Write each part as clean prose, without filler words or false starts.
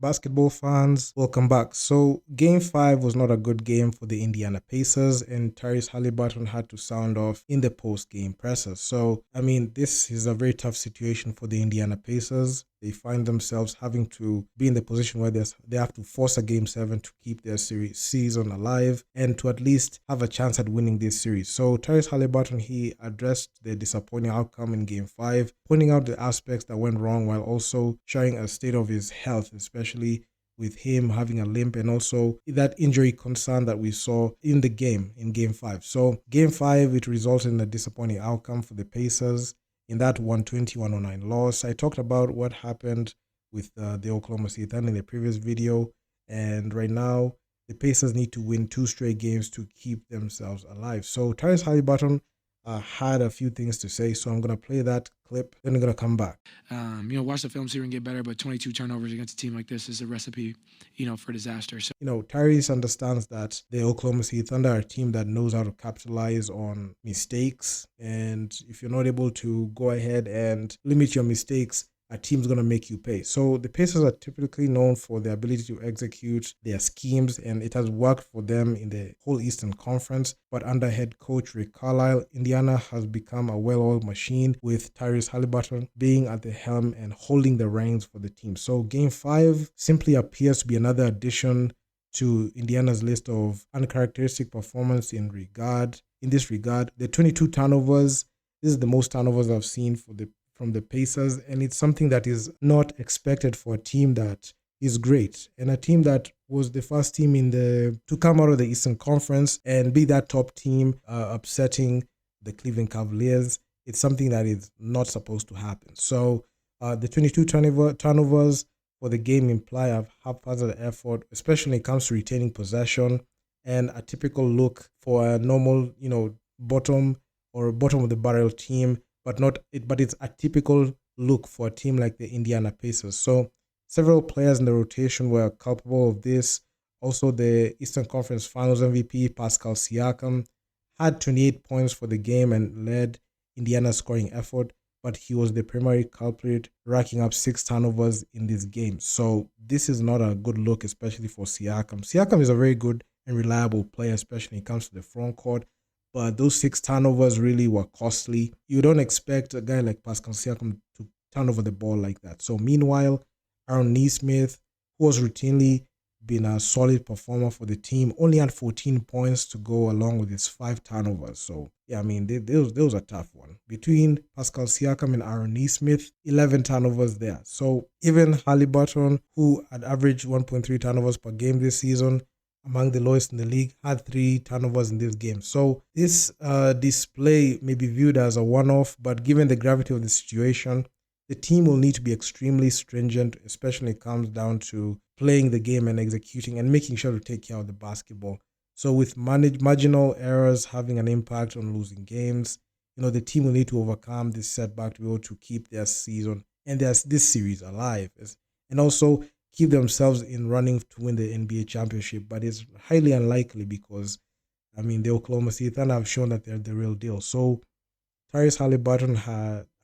Basketball fans, welcome back. So, game 5 was not a good game for the Indiana Pacers, and Tyrese Haliburton had to sound off in the post game presser. So, this is a very tough situation for the Indiana Pacers. They find themselves having to be in the position where they have to force a game 7 to keep their season alive and to at least have a chance at winning this series. So, Tyrese Haliburton, he addressed the disappointing outcome in game 5, pointing out the aspects that went wrong while also showing a state of his health, especially with him having a limp and also that injury concern that we saw in the game in game 5. So game 5, it resulted in a disappointing outcome for the Pacers in that 120-109 loss. I talked about what happened with the Oklahoma City Thunder in the previous video, and right now the Pacers need to win 2 straight games to keep themselves alive. So Tyrese Haliburton had a few things to say, so I'm going to play that clip, then I'm going to come back. Watch the film, see if we can get better, but 22 turnovers against a team like this is a recipe, for disaster. So, Tyrese understands that the Oklahoma City Thunder are a team that knows how to capitalize on mistakes, and if you're not able to go ahead and limit your mistakes, a team's going to make you pay. So the Pacers are typically known for their ability to execute their schemes, and it has worked for them in the whole Eastern Conference. But under head coach Rick Carlisle, Indiana has become a well-oiled machine with Tyrese Haliburton being at the helm and holding the reins for the team. So Game 5 simply appears to be another addition to Indiana's list of uncharacteristic performance in this regard. The 22 turnovers, this is the most turnovers I've seen from the Pacers, and it's something that is not expected for a team that is great and a team that was the first team to come out of the Eastern Conference and be that top team, upsetting the Cleveland Cavaliers. It's something that is not supposed to happen. So the 22 turnovers for the game imply a haphazard effort, especially when it comes to retaining possession, and a typical look for a normal, bottom of the barrel team, but it's a typical look for a team like the Indiana Pacers. So several players in the rotation were culpable of this. Also, the Eastern Conference Finals MVP Pascal Siakam had 28 points for the game and led Indiana's scoring effort, but he was the primary culprit, racking up 6 turnovers in this game. So this is not a good look, especially for Siakam. Siakam is a very good and reliable player, especially when it comes to the front court, but those 6 turnovers really were costly. You don't expect a guy like Pascal Siakam to turn over the ball like that. So meanwhile, Aaron Nesmith, who was routinely been a solid performer for the team, only had 14 points to go along with his 5 turnovers. So yeah, there was a tough one. Between Pascal Siakam and Aaron Nesmith, 11 turnovers there. So even Haliburton, who had averaged 1.3 turnovers per game this season, among the lowest in the league, had 3 turnovers in this game. So this display may be viewed as a one-off, but given the gravity of the situation, the team will need to be extremely stringent, especially when it comes down to playing the game and executing and making sure to take care of the basketball. So with marginal errors having an impact on losing games, the team will need to overcome this setback to be able to keep their season and this series alive. And also keep themselves in running to win the NBA championship, but it's highly unlikely because, the Oklahoma City Thunder have shown that they're the real deal. So Tyrese Haliburton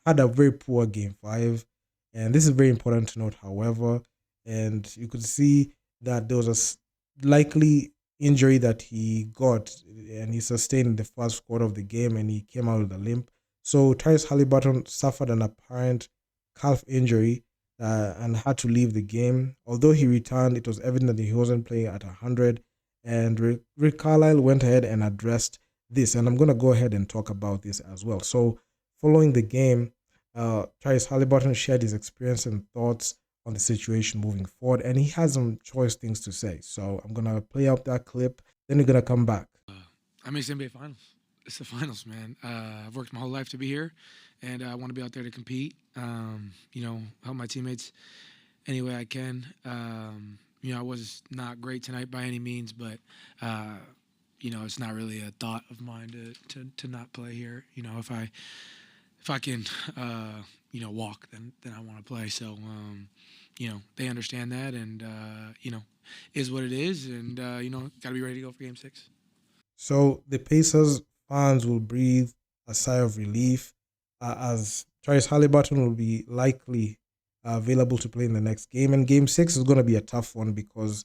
had a very poor game 5, and this is very important to note, however, and you could see that there was a likely injury that he got and he sustained in the first quarter of the game, and he came out with a limp. So Tyrese Haliburton suffered an apparent calf injury and had to leave the game. Although he returned, it was evident that he wasn't playing at 100, and Rick Carlisle went ahead and addressed this, and I'm going to go ahead and talk about this as well. So following the game, Tyrese Haliburton shared his experience and thoughts on the situation moving forward, and he has some choice things to say. So I'm going to play up that clip, then we're going to come back. it's NBA Finals. It's the finals, man. I've worked my whole life to be here, and I want to be out there to compete. Help my teammates any way I can. I was not great tonight by any means, but it's not really a thought of mine to not play here. If I can walk, then I want to play. So they understand that, and is what it is, and got to be ready to go for Game 6. So the Pacers fans will breathe a sigh of relief as Tyrese Haliburton will be likely available to play in the next game. And game 6 is going to be a tough one because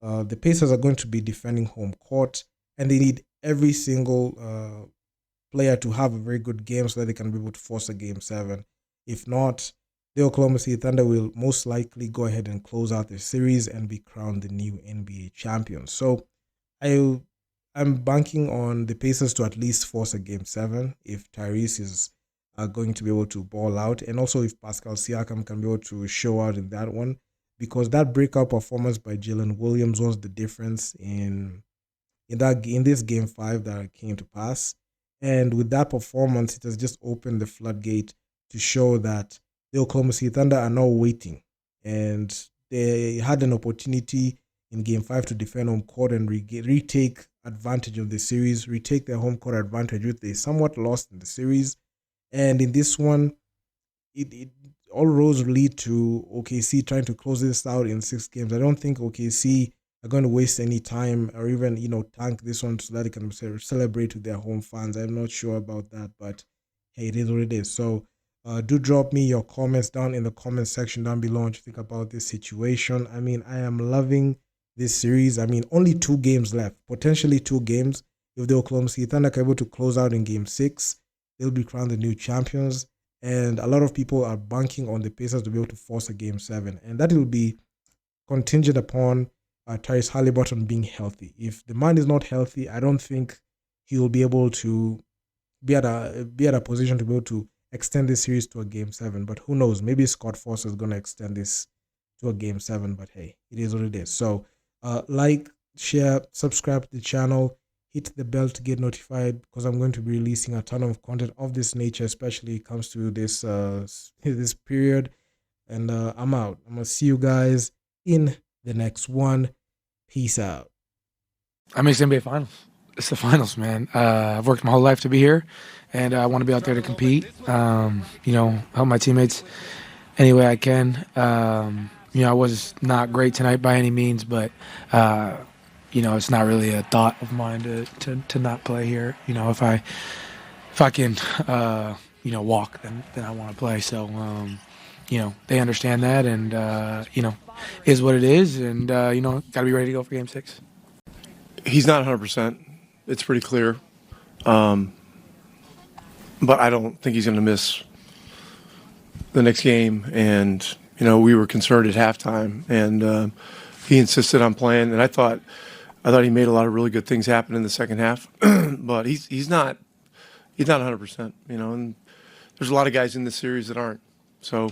the Pacers are going to be defending home court, and they need every single player to have a very good game so that they can be able to force a game 7. If not, the Oklahoma City Thunder will most likely go ahead and close out the series and be crowned the new NBA champions. So I'm banking on the Pacers to at least force a game 7 if Tyrese is going to be able to ball out, and also if Pascal Siakam can be able to show out in that one, because that breakout performance by Jalen Williams was the difference in this game 5 that came to pass. And with that performance, it has just opened the floodgate to show that the Oklahoma City Thunder are now waiting, and they had an opportunity in game 5 to defend home court and retake advantage of the series, retake their home court advantage, which they somewhat lost in the series. And in this one, it all roads lead to OKC trying to close this out in 6 games. I don't think OKC are going to waste any time or even tank this one so that they can celebrate with their home fans. I'm not sure about that, but hey, it is what it is. So do drop me your comments down in the comment section down below what you think about this situation. I mean, I am loving this series. I mean, only 2 games left, potentially 2 games. If the Oklahoma City Thunder are able to close out in game 6, they'll be crowned the new champions. And a lot of people are banking on the Pacers to be able to force a game 7. And that will be contingent upon Tyrese Haliburton being healthy. If the man is not healthy, I don't think he will be able to be at a position to be able to extend this series to a game 7. But who knows? Maybe Scott Foster is going to extend this to a game 7. But hey, it is what it is. So like, share, subscribe to the channel, hit the bell to get notified, because I'm going to be releasing a ton of content of this nature, especially when it comes to this this period. And I'm out. I'm gonna see you guys in the next one. Peace out. I mean, it's NBA Finals. It's the finals, man. I've worked my whole life to be here, and I want to be out there to compete. Help my teammates any way I can. I was not great tonight by any means, but it's not really a thought of mine to not play here. If I can walk, then I want to play. So they understand that, and is what it is, and got to be ready to go for game 6. He's not 100%. It's pretty clear. But I don't think he's going to miss the next game. And, we were concerned at halftime, and he insisted on playing. And I thought he made a lot of really good things happen in the second half. But he's not 100%, and there's a lot of guys in this series that aren't. So